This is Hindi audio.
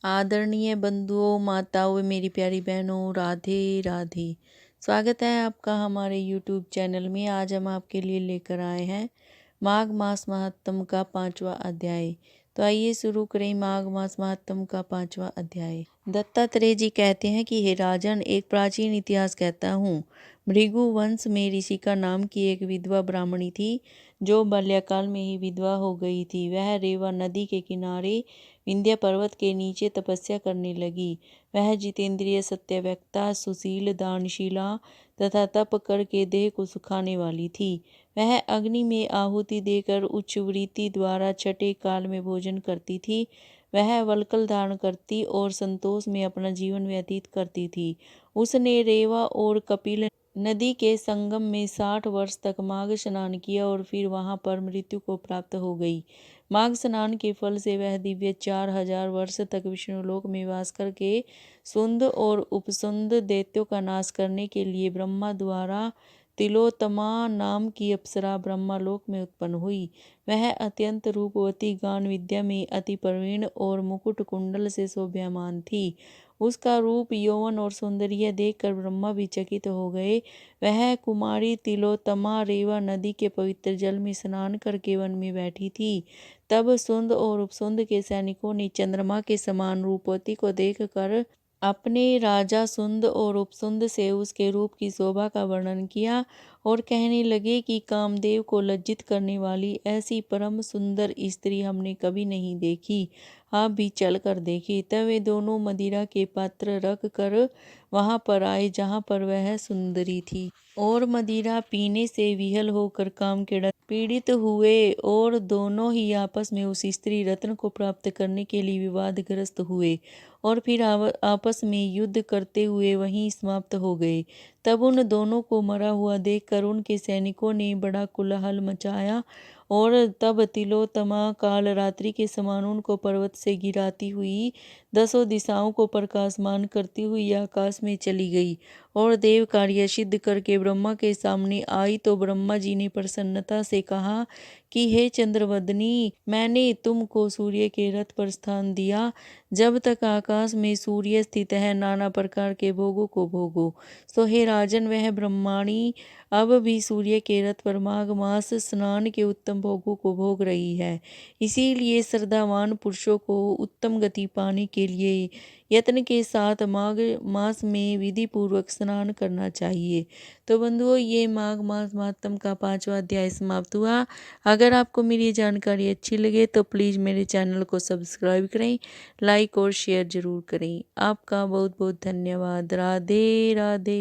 आदरणीय बंधुओं, माताओं, मेरी प्यारी बहनों, राधे राधे। स्वागत है आपका हमारे YouTube चैनल में। आज हम आपके लिए लेकर आए हैं माघ मास महात्म का 5वां अध्याय। तो आइए शुरू करें माघ मास महात्म का 5वां अध्याय। दत्तात्रेय जी कहते हैं कि हे राजन, एक प्राचीन इतिहास कहता हूँ। भृगु वंश में ऋषि का नाम की एक विधवा ब्राह्मणी थी, जो बाल्यकाल में ही विधवा हो गई थी। वह रेवा नदी के किनारे विंध्य पर्वत के नीचे तपस्या करने लगी। वह जितेंद्रिय, सत्यवक्ता, सुशील, दानशीला तथा तप करके देह को सुखाने वाली थी। वह अग्नि में आहुति देकर उच्च वृत्ति द्वारा छठे काल में भोजन करती थी। वह वल्कल धारण करती और संतोष में अपना जीवन व्यतीत करती थी। उसने रेवा और कपिल नदी के संगम में 60 वर्ष तक माघ स्नान किया और फिर वहां पर मृत्यु को प्राप्त हो गई। माघ स्नान के फल से वह दिव्य 4000 वर्ष तक विष्णुलोक में वास करके सुंद और उपसुंद दैत्यों का नाश करने के लिए ब्रह्मा द्वारा तिलोत्तमा नाम की अप्सरा ब्रह्मालोक में उत्पन्न हुई। वह अत्यंत रूपवती, गान विद्या में अति प्रवीण और मुकुट कुंडल से शोभायमान थी। उसका रूप, यौवन और सौंदर्य देखकर ब्रह्मा भी चकित हो गए। वह कुमारी तिलोत्तमा रेवा नदी के पवित्र जल में स्नान करके वन में बैठी थी। तब सुंद और उपसुंद के सैनिकों ने चंद्रमा के समान रूपवती को देखकर अपने राजा सुंद और उपसुंद से उसके रूप की शोभा का वर्णन किया और कहने लगे कि कामदेव को लज्जित करने वाली ऐसी परम सुंदर स्त्री हमने कभी नहीं देखी। आप भी चल कर देखी। तब वे दोनों मदिरा के पात्र रख कर वहां पर आए जहां पर वह सुंदरी थी, और मदिरा पीने से विहल होकर काम के पीड़ित हुए और दोनों ही आपस में उस स्त्री रत्न को प्राप्त करने के लिए विवादग्रस्त हुए और फिर आपस में युद्ध करते हुए वहीं समाप्त हो गए। तब उन दोनों को मरा हुआ देखकर उनके सैनिकों ने बड़ा कोलाहल मचाया और तब तिलोत्तमा काल रात्रि के समान उनको पर्वत से गिराती हुई 10 दिशाओं को प्रकाशमान करती हुई आकाश में चली गई और देव कार्य सिद्ध करके ब्रह्मा के सामने आई। तो ब्रह्मा जी ने प्रसन्नता से कहा कि हे चंद्रवदनी, मैंने तुमको सूर्य के रथ पर स्थान दिया। जब तक आकाश में सूर्य स्थित है, नाना प्रकार के भोगों को भोगो। सो हे राजन, वह ब्रह्माणी अब भी सूर्य के रथ पर माघ मास स्नान के उत्तम भोगों को भोग रही है। इसीलिए श्रद्धावान पुरुषों को उत्तम गति पाने के लिए यत्न के साथ माघ मास में विधि पूर्वक स्नान करना चाहिए। तो बंधुओं, ये माघ मास महात्म का 5वां अध्याय समाप्त हुआ। अगर आपको मेरी जानकारी अच्छी लगे तो प्लीज़ मेरे चैनल को सब्सक्राइब करें, लाइक और शेयर ज़रूर करें। आपका बहुत बहुत धन्यवाद। राधे राधे।